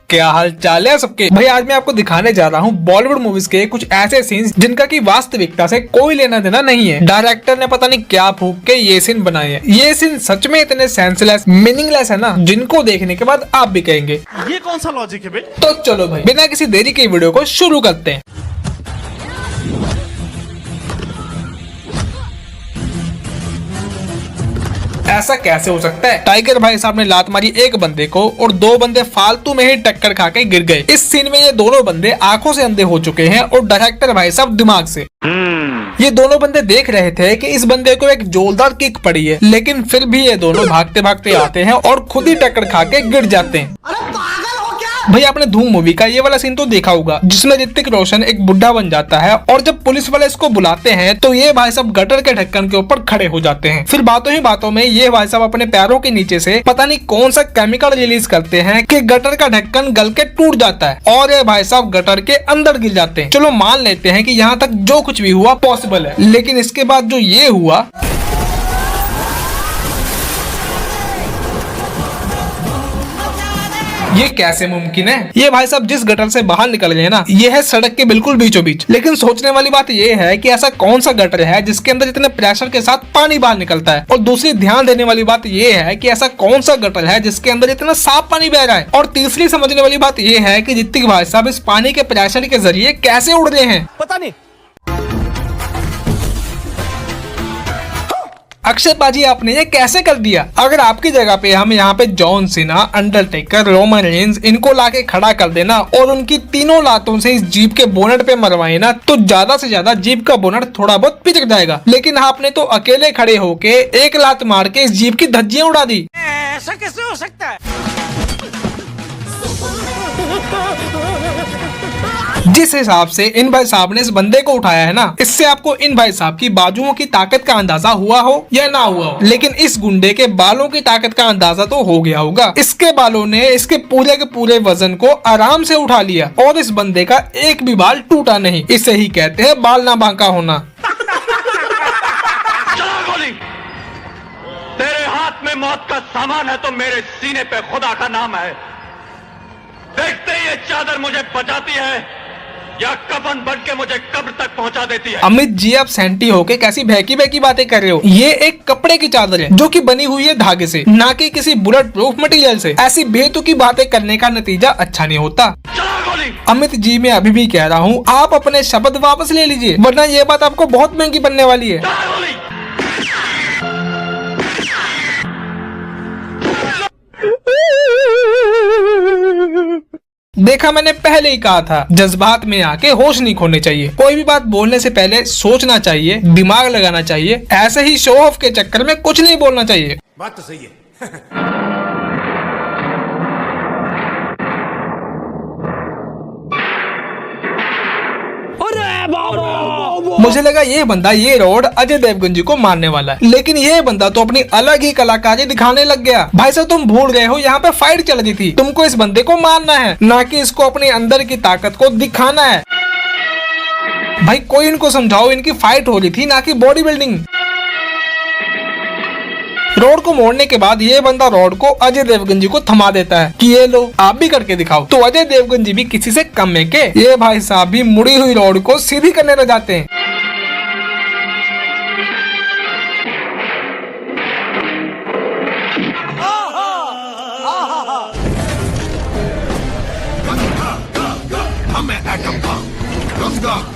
क्या हाल चाल है सबके भाई। आज मैं आपको दिखाने जा रहा हूँ बॉलीवुड मूवीज के कुछ ऐसे सीन्स जिनका की वास्तविकता से कोई लेना देना नहीं है। डायरेक्टर ने पता नहीं क्या फूंक के ये सीन बनाए हैं। ये सीन सच में इतने सेंसलेस मीनिंगलेस है ना, जिनको देखने के बाद आप भी कहेंगे ये कौन सा लॉजिक है बे? तो चलो भाई बिना किसी देरी के वीडियो को शुरू करते हैं। ऐसा कैसे हो सकता है? टाइगर भाई साहब ने लात मारी एक बंदे को और दो बंदे फालतू में ही टक्कर खा के गिर गए। इस सीन में ये दोनों बंदे आंखों से अंधे हो चुके हैं और डायरेक्टर भाई साहब दिमाग से। ये दोनों बंदे देख रहे थे कि इस बंदे को एक जोरदार किक पड़ी है, लेकिन फिर भी ये दोनों भागते भागते आते हैं और खुद ही टक्कर खा के गिर जाते हैं। भाई आपने धूम मूवी का ये वाला सीन तो देखा होगा जिसमें ऋतिक रोशन एक बुढ़ा बन जाता है और जब पुलिस वाले इसको बुलाते हैं तो ये भाई साहब गटर के ढक्कन के ऊपर खड़े हो जाते हैं। फिर बातों ही बातों में ये भाई साहब अपने पैरों के नीचे से पता नहीं कौन सा केमिकल रिलीज करते हैं कि गटर का ढक्कन गल के टूट जाता है और ये भाई साहब गटर के अंदर गिर जाते हैं। चलो मान लेते हैं कि यहाँ तक जो कुछ भी हुआ पॉसिबल है, लेकिन इसके बाद जो ये हुआ ये कैसे मुमकिन है? ये भाई साहब जिस गटर से बाहर निकल गए ना, ये है सड़क के बिल्कुल बीचों बीच। लेकिन सोचने वाली बात ये है कि ऐसा कौन सा गटर है जिसके अंदर इतने प्रेशर के साथ पानी बाहर निकलता है। और दूसरी ध्यान देने वाली बात ये है कि ऐसा कौन सा गटर है जिसके अंदर इतना साफ पानी बह रहा है। और तीसरी समझने वाली बात ये है कि ऋतिक भाई साहब इस पानी के प्रेशर के जरिए कैसे उड़ रहे हैं, पता नहीं। अक्षय बाजी आपने ये कैसे कर दिया? अगर आपकी जगह पे हम यहाँ पे John Cena, Undertaker, Roman Reigns इनको लाके खड़ा कर देना और उनकी तीनों लातों से इस जीप के बोनट पे मरवाए ना, तो ज्यादा से ज्यादा जीप का बोनट थोड़ा बहुत पिचक जाएगा। लेकिन आपने तो अकेले खड़े होके एक लात मार के इस जीप की धज्जियां उड़ा दी। ऐसा कैसे हो सकता है? जिस हिसाब से इन भाई साहब ने इस बंदे को उठाया है ना, इससे आपको इन भाई साहब की बाजुओं की ताकत का अंदाजा हुआ हो या ना हुआ हो, लेकिन इस गुंडे के बालों की ताकत का अंदाजा तो हो गया होगा। इसके बालों ने इसके पूरे वजन को आराम से उठा लिया और इस बंदे का एक भी बाल टूटा नहीं। इसे ही कहते हैं बाल ना बांका होना। गोली, तेरे हाथ में मौत का सामान है तो मेरे सीने पे खुदा का नाम है। देखते ही ये चादर मुझे बचाती है या कफन बन के मुझे कब्र तक पहुंचा देती है। अमित जी आप सेंटी होके कैसी बहकी बहकी बातें कर रहे हो? ये एक कपड़े की चादर है जो कि बनी हुई है धागे से, ना कि किसी बुलेट प्रूफ मटेरियल से। ऐसी बेतुकी बातें करने का नतीजा अच्छा नहीं होता। अमित जी मैं अभी भी कह रहा हूँ आप अपने शब्द वापस ले लीजिए, वरना ये बात आपको बहुत महंगी बनने वाली है। देखा, मैंने पहले ही कहा था जज्बात में आके होश नहीं खोने चाहिए। कोई भी बात बोलने से पहले सोचना चाहिए, दिमाग लगाना चाहिए। ऐसे ही शो ऑफ के चक्कर में कुछ नहीं बोलना चाहिए। बात तो सही है। मुझे लगा ये बंदा ये रोड अजय देवगन जी को मारने वाला है, लेकिन ये बंदा तो अपनी अलग ही कलाकारी दिखाने लग गया। भाई साहब तुम भूल गए हो यहाँ पे फाइट चल रही थी। तुमको इस बंदे को मारना है, ना कि इसको अपने अंदर की ताकत को दिखाना है। भाई कोई इनको समझाओ, इनकी फाइट हो रही थी ना कि बॉडी बिल्डिंग। रोड को मोड़ने के बाद ये बंदा रोड को अजय देवगन जी को थमा देता है कि ये लो आप भी करके दिखाओ। तो अजय देवगन जी भी किसी से कम है के? ये भाई साहब भी मुड़ी हुई रोड को सीधी करने लग जाते हैं।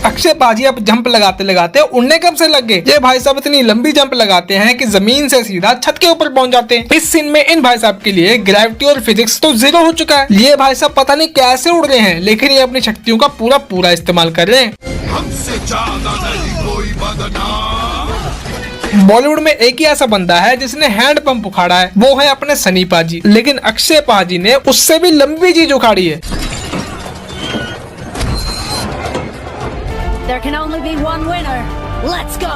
अक्षय बाजी अब जंप लगाते लगाते उड़ने कब से लग गए? ये भाई साहब इतनी लंबी जंप लगाते हैं कि जमीन से सीधा छत के ऊपर पहुंच जाते हैं। इस सीन में इन भाई साहब के लिए ग्रेविटी और फिजिक्स तो जीरो हो चुका है। ये भाई साहब पता नहीं कैसे उड़ रहे हैं, लेकिन ये अपनी शक्तियों का पूरा इस्तेमाल कर रहे हैं। हमसे ज्यादा नहीं कोई बॉलीवुड में एक ही ऐसा बंदा है जिसने हैंड पंप उखाड़ा है, वो है अपने सनी पाजी। लेकिन अक्षय पाजी ने उससे भी लंबी चीज उखाड़ी है। There can only be one winner. Let's go.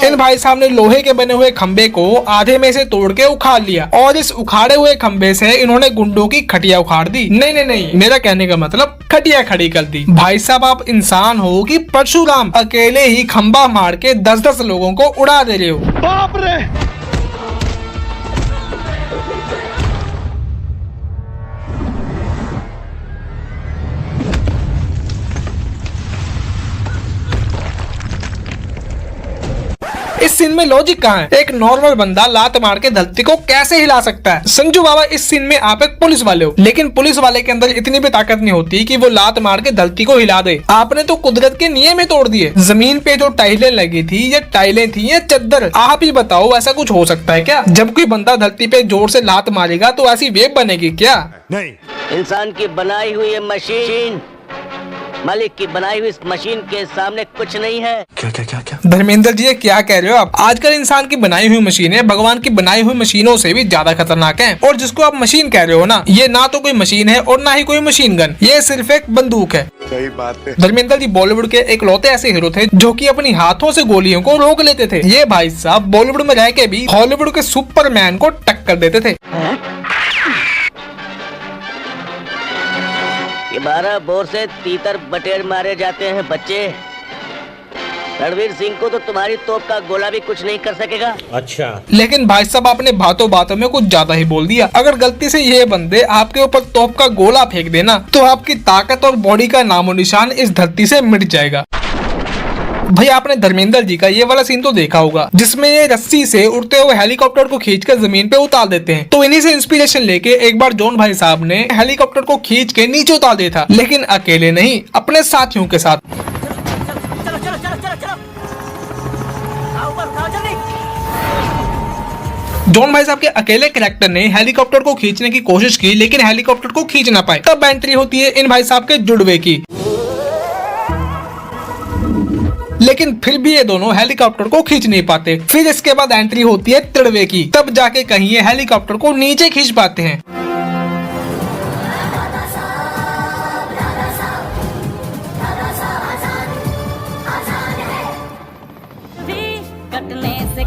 इन भाई साहब ने लोहे के बने हुए खंबे को आधे में से तोड़ के उखाड़ लिया और इस उखाड़े हुए खंबे से इन्होंने गुंडों की खटिया उखाड़ दी। नहीं, मेरा कहने का मतलब खटिया खड़ी कर दी। भाई साहब आप इंसान हो कि परशुराम, अकेले ही खंबा मार के 10-10 लोगों को उड़ा दे रहे हो। बाप रे! सीन में लॉजिक कहाँ है? एक नॉर्मल बंदा लात मार के धरती को कैसे हिला सकता है? संजू बाबा, इस सीन में आप एक पुलिस वाले हो, लेकिन पुलिस वाले के अंदर इतनी भी ताकत नहीं होती कि वो लात मार के धरती को हिला दे। आपने तो कुदरत के नियम ही तोड़ दिए। जमीन पे जो टाइलें लगी थी, ये टाइलें थी या चद्दर? आप ही बताओ, ऐसा कुछ हो सकता है क्या? जब कोई बंदा धरती पे जोर से लात मारेगा तो ऐसी वेव बनेगी क्या? नहीं। इंसान की बनाई हुई ये मशीन मालिक की बनाई हुई इस मशीन के सामने कुछ नहीं है। क्या क्या क्या क्या? धर्मेंद्र जी, ये क्या कह रहे हो आप? आजकल इंसान की बनाई हुई मशीनें भगवान की बनाई हुई मशीनों से भी ज्यादा खतरनाक हैं। और जिसको आप मशीन कह रहे हो ना, ये ना तो कोई मशीन है और ना ही कोई मशीन गन, ये सिर्फ एक बंदूक है। सही बात है। धर्मेंद्र जी बॉलीवुड के एक लौते ऐसे हीरो थे जो कि अपनी हाथों से गोलियों को रोक लेते थे। ये भाई साहब बॉलीवुड में रह के भी हॉलीवुड के सुपरमैन को टक्कर देते थे। ये 12 बोर से तीतर बटेर मारे जाते हैं बच्चे। रणवीर सिंह को तो तुम्हारी तोप का गोला भी कुछ नहीं कर सकेगा। अच्छा। लेकिन भाई साहब आपने बातों बातों में कुछ ज्यादा ही बोल दिया। अगर गलती से ये बंदे आपके ऊपर तोप का गोला फेंक देना तो आपकी ताकत और बॉडी का नामो निशान इस धरती से मिट जाएगा। भाई आपने धर्मेंद्र जी का ये वाला सीन तो देखा होगा जिसमें ये रस्सी से उड़ते हुए हेलीकॉप्टर को खींचकर जमीन पे उतार देते हैं। तो इन्हीं से इंस्पिरेशन लेके एक बार जॉन भाई साहब ने हेलीकॉप्टर को खींच के नीचे उतार दिया था, लेकिन अकेले नहीं, अपने साथियों के साथ। जॉन भाई साहब के अकेले कैरेक्टर ने हेलीकॉप्टर को खींचने की कोशिश की, लेकिन हेलीकॉप्टर को खींच ना पाए। तब एंट्री होती है इन भाई साहब के जुड़वे की। लेकिन फिर भी ये दोनों हेलीकॉप्टर को खींच नहीं पाते। फिर इसके बाद एंट्री होती है तिड़वे की। तब जाके कहीं ये हेलीकॉप्टर को नीचे खींच पाते हैं। कटने से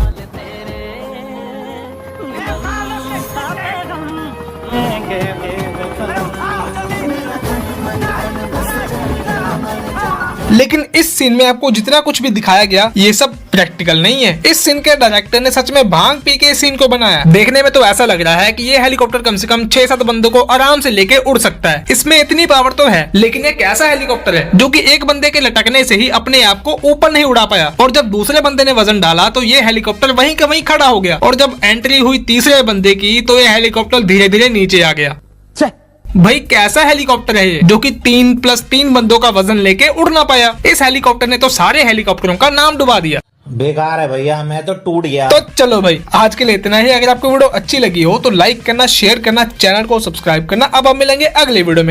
लेकिन इस सीन में आपको जितना कुछ भी दिखाया गया ये सब प्रैक्टिकल नहीं है। इस सीन के डायरेक्टर ने सच में भांग पी के इस सीन को बनाया। देखने में तो ऐसा लग रहा है कि ये हेलीकॉप्टर कम से कम 6-7 बंदों को आराम से लेके उड़ सकता है। इसमें इतनी पावर तो है, लेकिन ये कैसा हेलीकॉप्टर है जो कि एक बंदे के लटकने से ही अपने आप को ऊपर नहीं उड़ा पाया। और जब दूसरे बंदे ने वजन डाला तो ये हेलीकॉप्टर वहीं का वहीं खड़ा हो गया। और जब एंट्री हुई तीसरे बंदे की तो ये हेलीकॉप्टर धीरे धीरे नीचे आ गया। भाई कैसा हेलीकॉप्टर है ये जो कि 3+3 बंदों का वजन लेके उड़ ना पाया। इस हेलीकॉप्टर ने तो सारे हेलीकॉप्टरों का नाम डुबा दिया। बेकार है भैया, मैं तो टूट गया। तो चलो भाई आज के लिए इतना ही। अगर आपको वीडियो अच्छी लगी हो तो लाइक करना, शेयर करना, चैनल को सब्सक्राइब करना। अब हम मिलेंगे अगले वीडियो में।